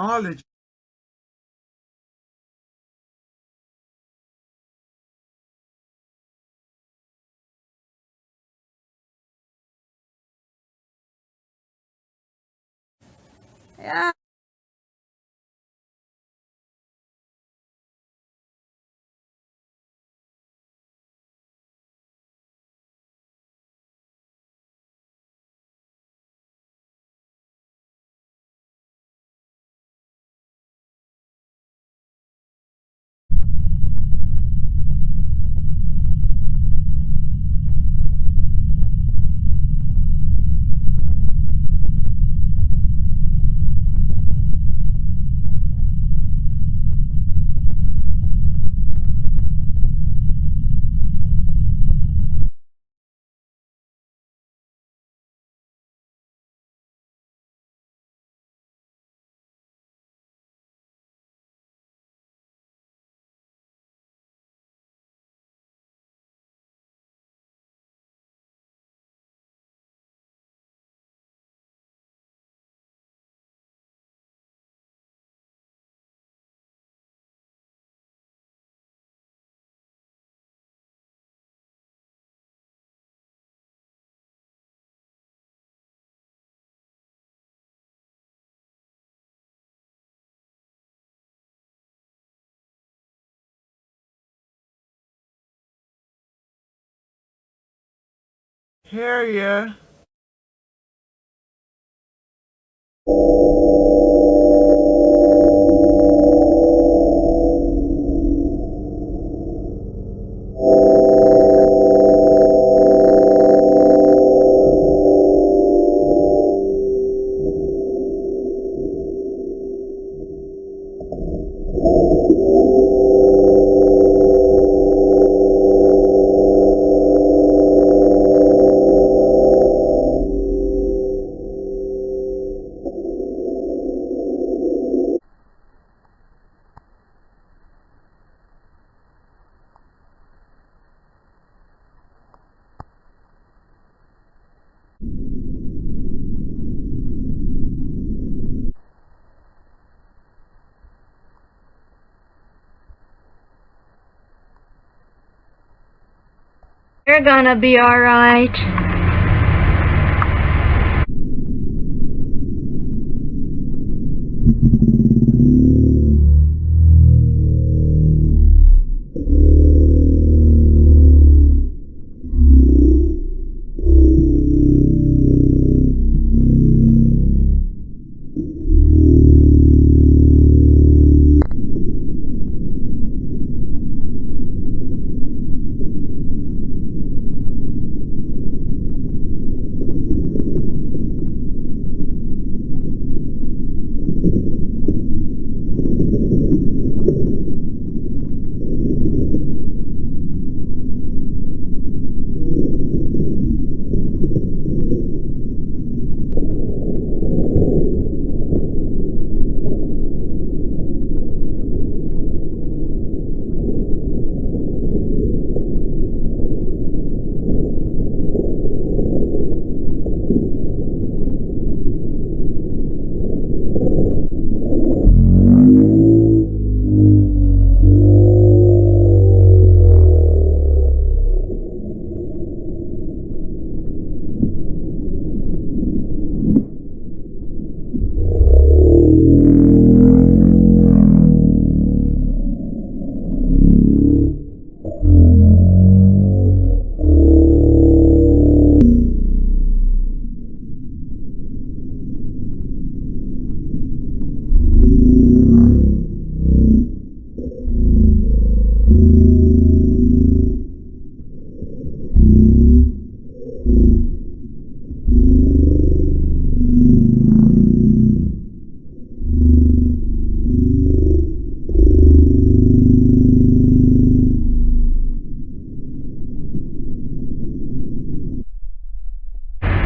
knowledge. Yeah. Hear ya. You're gonna be alright.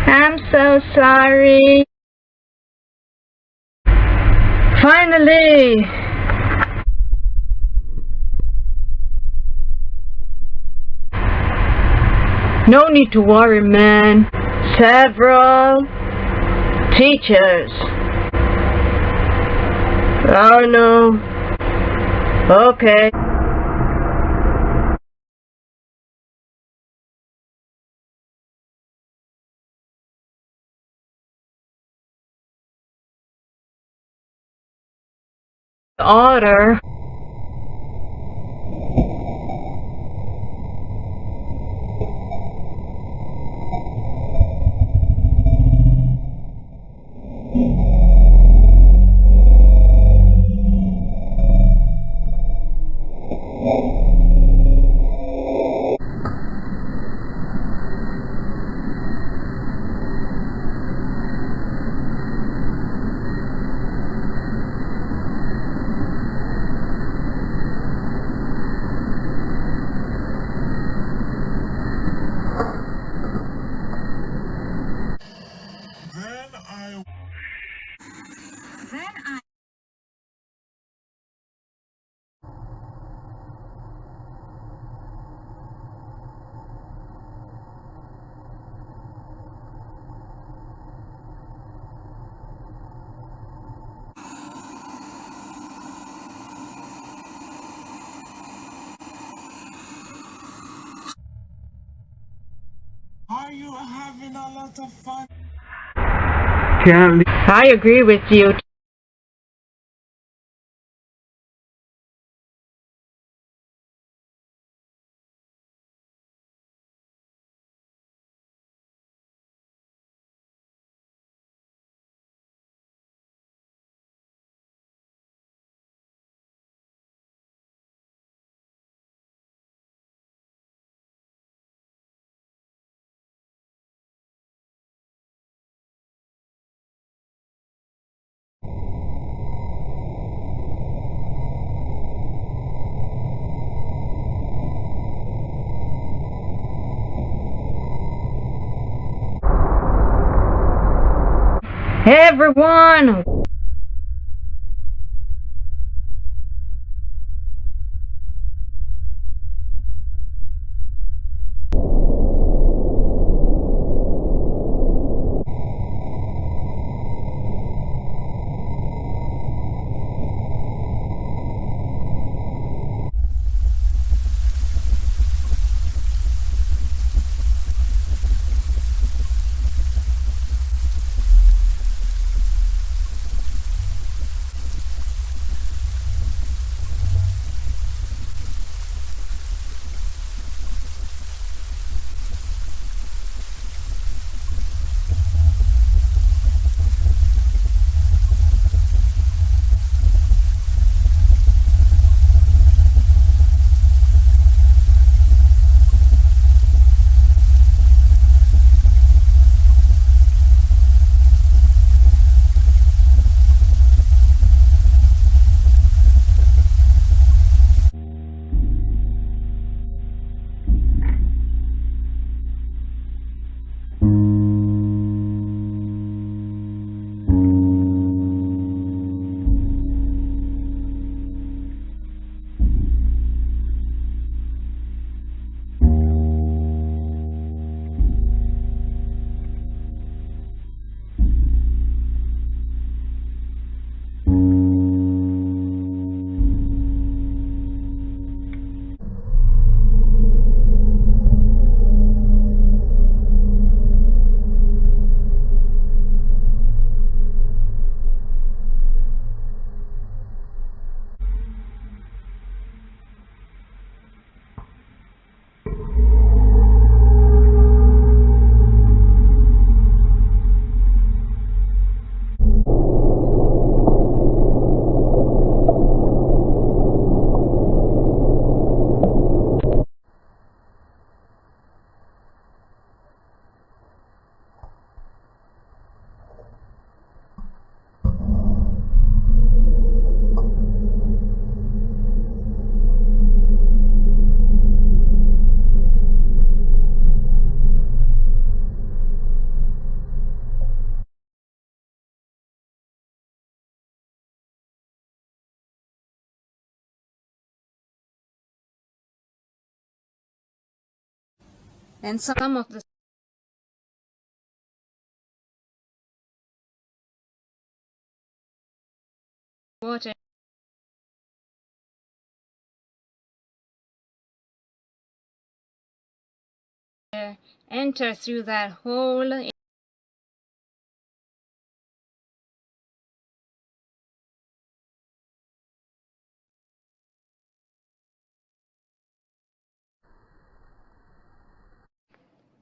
I'm so sorry. Finally! No need to worry, man. Several teachers Oh no. Okay. Order. Are you having a lot of fun? I agree with you. Everyone! And some of the water enter through that hole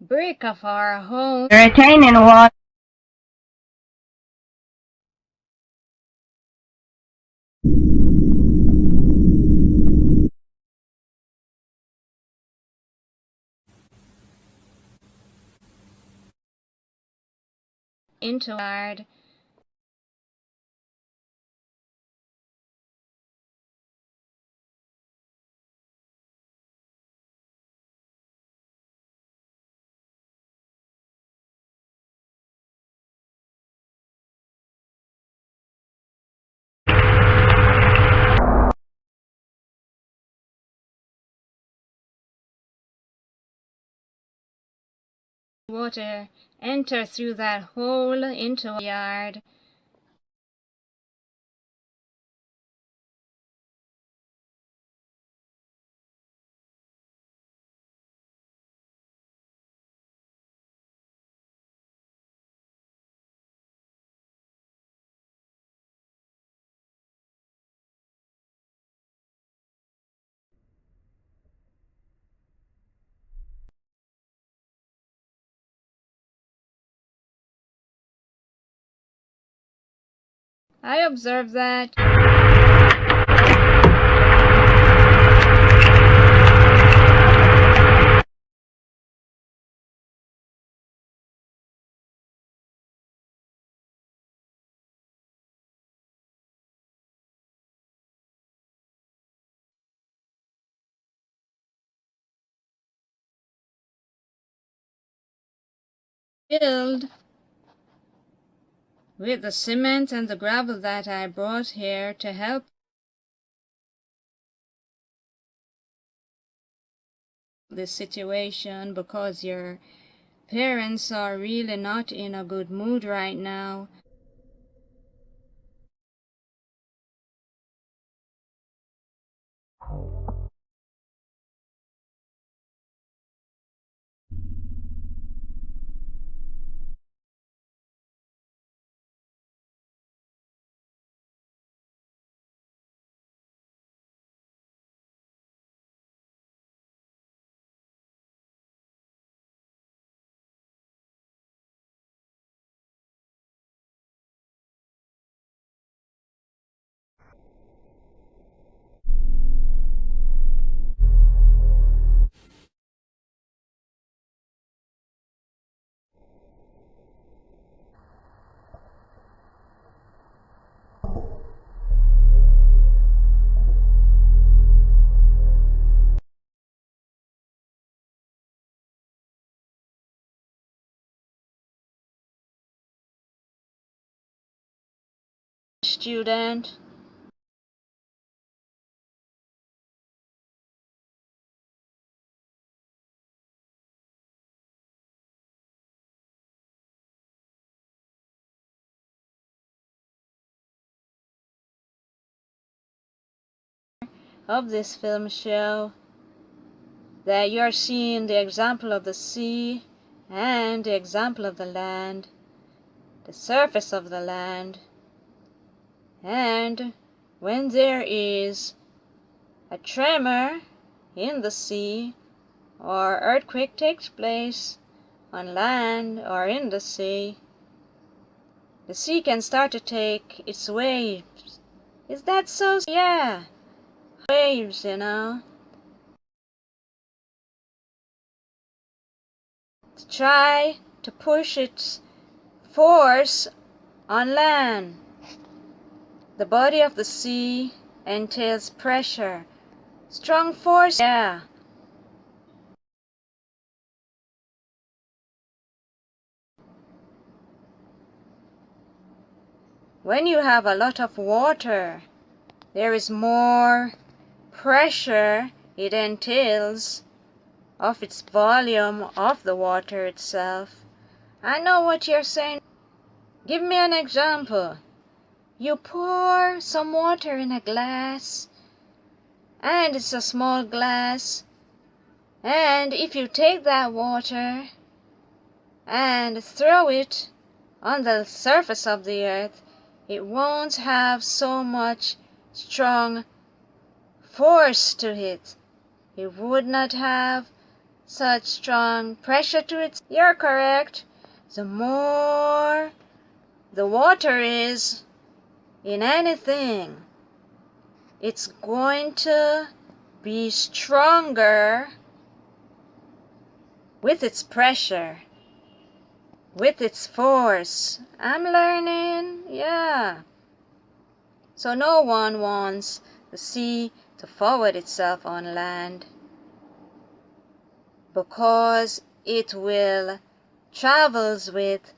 brick of our home retaining water into yard. Water enter through that hole into a yard. I observed that filled with the cement and the gravel that I brought here to help this situation, because your parents are really not in a good mood right now. Student of this film show, that you are seeing the example of the sea and the example of the land, the surface of the land, and when there is a tremor in the sea or earthquake takes place on land or in the sea can start to take its waves. Is that so? Yeah, waves, you know. To try to push its force on land. The body of the sea entails pressure, strong force, yeah. When you have a lot of water, there is more pressure it entails of its volume of the water itself. I know what you're saying. Give me an example. You pour some water in a glass, and it's a small glass, and if you take that water and throw it on the surface of the earth, it won't have so much strong force to it. It would not have such strong pressure to it. You're correct. The more the water is in anything, it's going to be stronger with its pressure, with its force. I'm learning, yeah. So no one wants the sea to forward itself on land, because it will travels with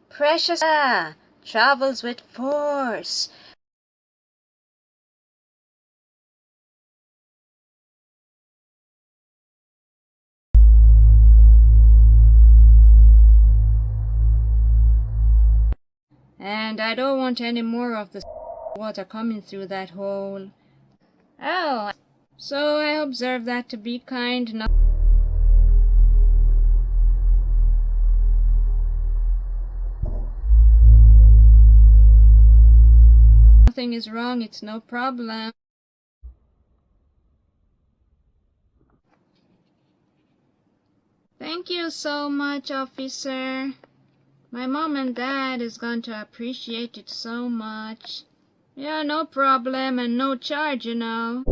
pressure, travels with force. And I don't want any more of the water coming through that hole. Oh, so I observe that to be kind. Nothing is wrong, it's no problem. Thank you so much, officer. My mom and dad is going to appreciate it so much. Yeah, no problem and no charge, you know.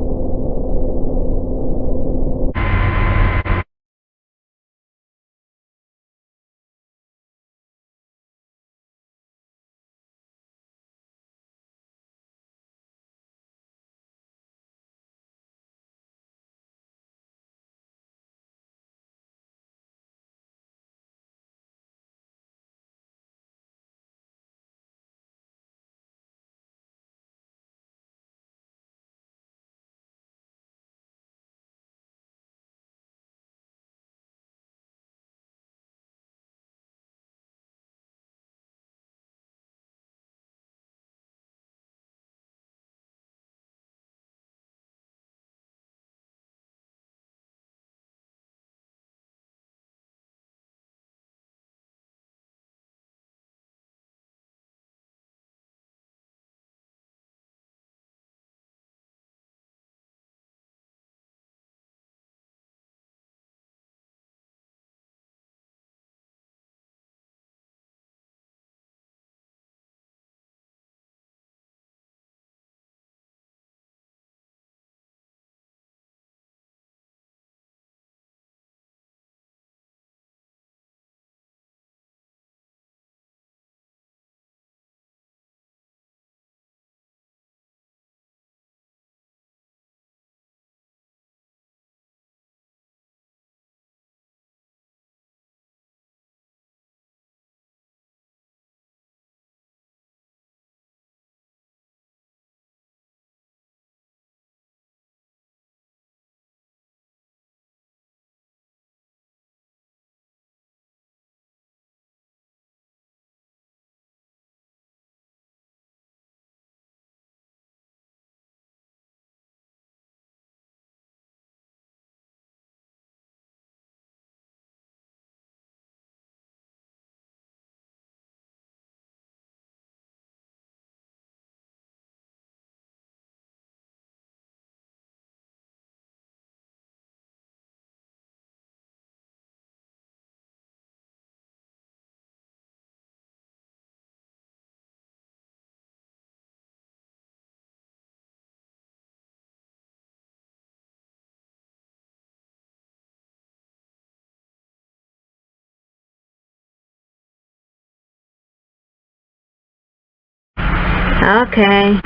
Okay.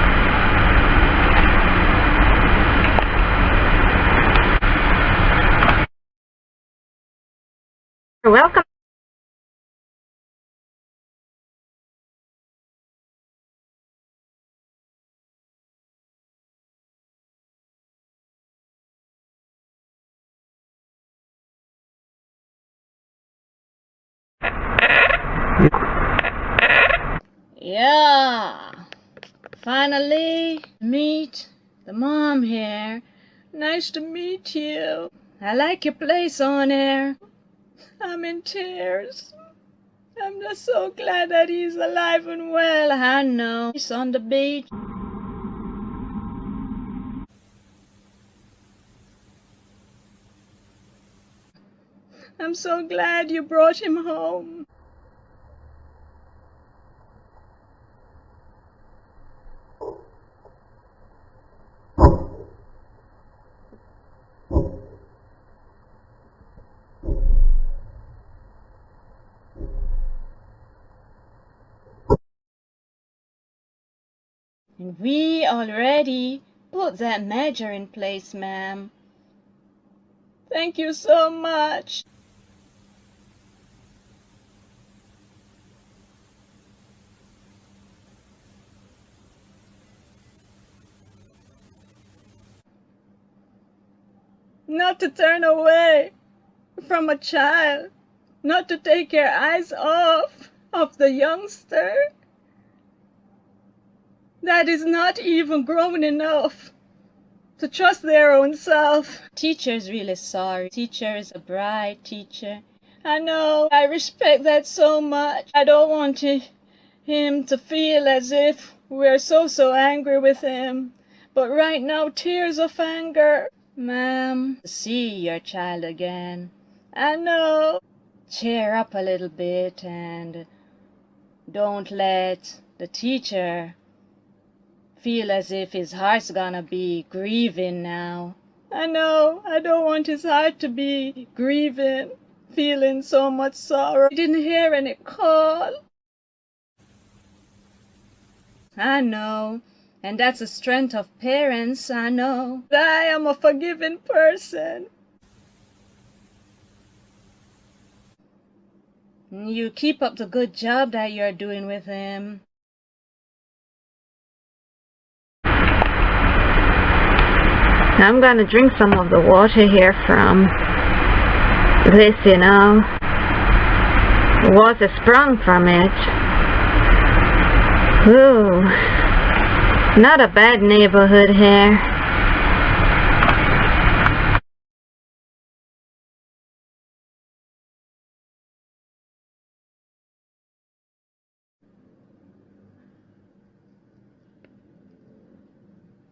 You're welcome. Yeah. Finally, meet the mom here. Nice to meet you. I like your place on air. I'm in tears. I'm just so glad that he's alive and well. I know. He's on the beach. I'm so glad you brought him home. And we already put that measure in place, ma'am. Thank you so much. Not to turn away from a child, not to take your eyes off of the youngster that is not even grown enough to trust their own self. Teacher's really sorry. Teacher is a bright teacher. I know. I respect that so much. I don't want him to feel as if we're so angry with him. But right now, tears of anger. Ma'am, to see your child again. I know. Cheer up a little bit and don't let the teacher feel as if his heart's gonna be grieving now. I know. I don't want his heart to be grieving, feeling so much sorrow. He didn't hear any call. I know. And that's the strength of parents, I know. I am a forgiving person. You keep up the good job that you're doing with him. I'm gonna drink some of the water here from this, water sprung from it. Ooh, not a bad neighborhood here.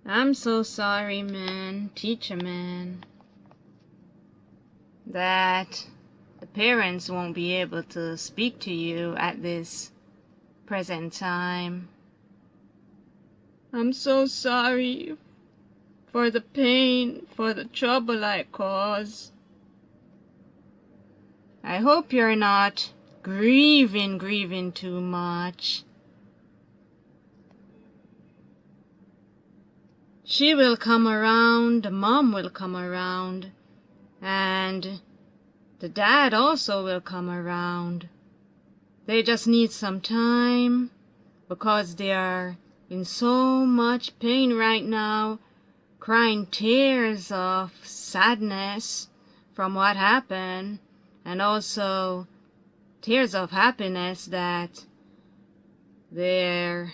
I'm so sorry, man, teacher man, that the parents won't be able to speak to you at this present time. I'm so sorry for the pain, for the trouble I caused. I hope you're not grieving too much. She will come around, the mom will come around, and the dad also will come around. They just need some time because they are in so much pain right now, crying tears of sadness from what happened, and also tears of happiness that their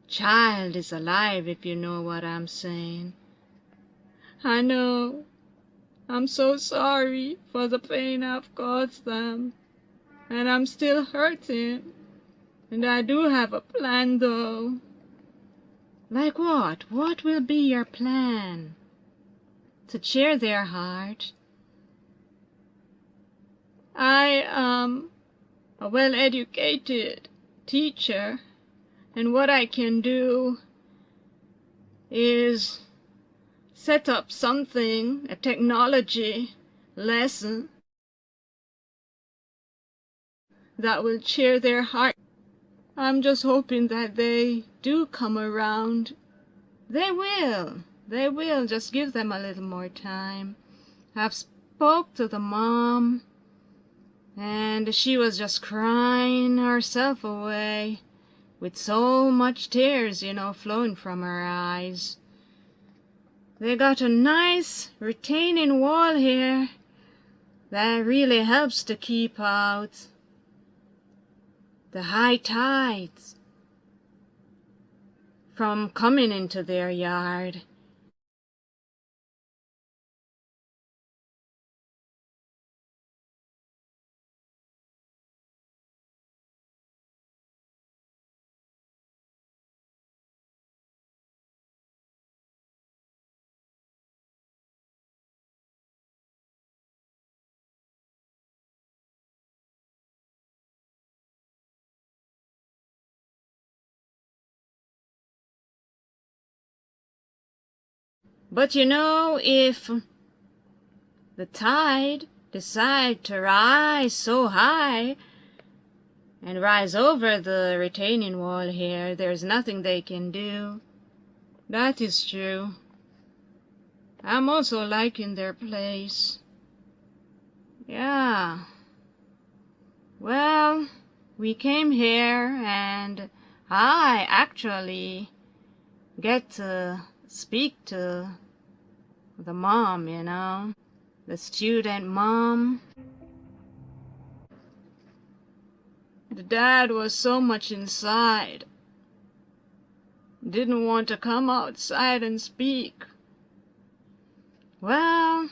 child is alive, if you know what I'm saying. I know. I'm so sorry for the pain I've caused them. And I'm still hurting. And I do have a plan though. Like what? What will be your plan? To cheer their heart. I am a well-educated teacher. And what I can do is set up something, a technology lesson that will cheer their heart. I'm just hoping that they do come around. They will. They will. Just give them a little more time. I've spoke to the mom, and she was just crying herself away, with so much tears, flowing from her eyes. They got a nice retaining wall here that really helps to keep out the high tides from coming into their yard. But you know, if the tide decide to rise so high and rise over the retaining wall here, there's nothing they can do. That is true. I'm also liking their place. Yeah. Well, we came here and I actually get to speak to the mom, you know, the student mom. The dad was so much inside, didn't want to come outside and speak. Well,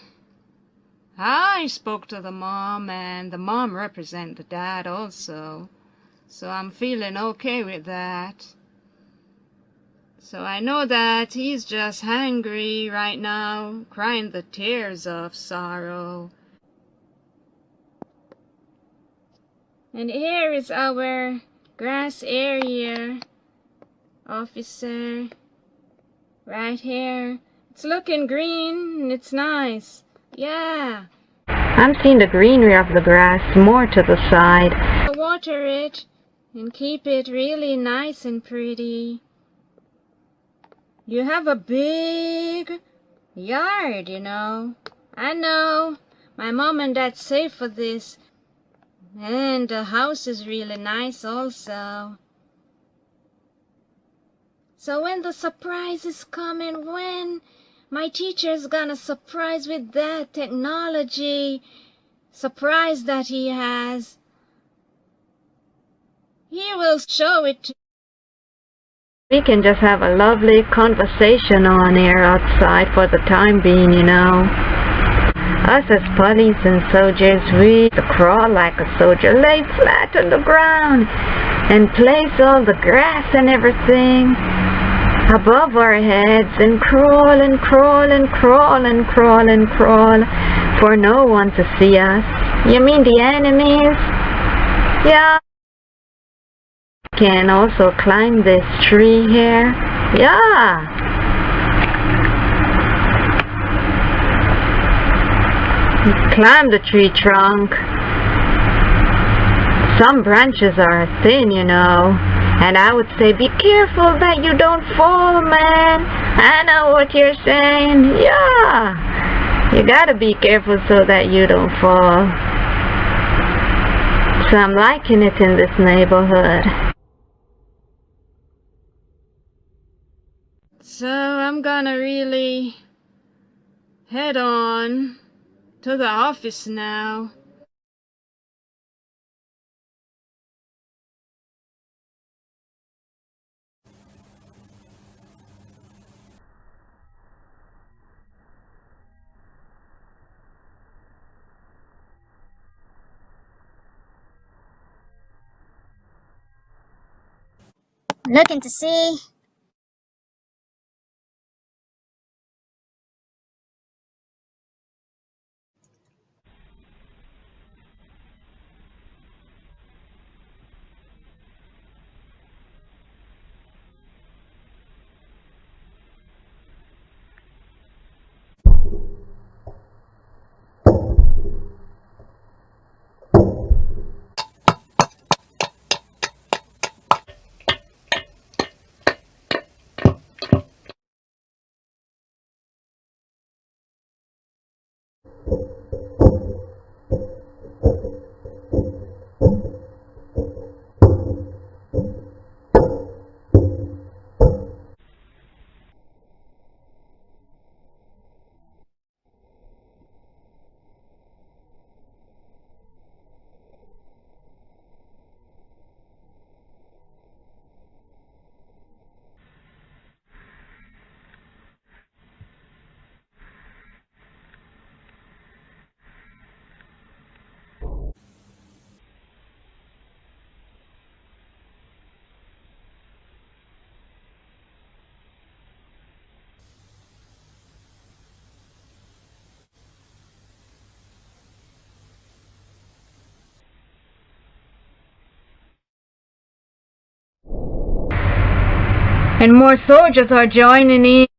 I spoke to the mom, and the mom represents the dad also, so I'm feeling okay with that. So I know that he's just hangry right now, crying the tears of sorrow. And here is our grass area, officer, right here. It's looking green and it's nice. Yeah. I'm seeing the greenery of the grass more to the side. Water it and keep it really nice and pretty. You have a big yard, you know. I know. My mom and dad save for this. And the house is really nice also. So when the surprise is coming, when my teacher's gonna surprise with that technology surprise that he has, he will show it to We can just have a lovely conversation on air outside for the time being, you know. Us as police and soldiers, we crawl like a soldier, lay flat on the ground, and place all the grass and everything above our heads, and crawl and crawl and crawl and crawl and crawl for no one to see us. You mean the enemies? Yeah. Can also climb this tree here. Yeah. Climb the tree trunk. Some branches are thin, you know, and I would say be careful that you don't fall, man. I know what you're saying. Yeah, you gotta be careful so that you don't fall. So I'm liking it in this neighborhood. So I'm gonna really head on to the office now. Looking to see. and more soldiers are joining in.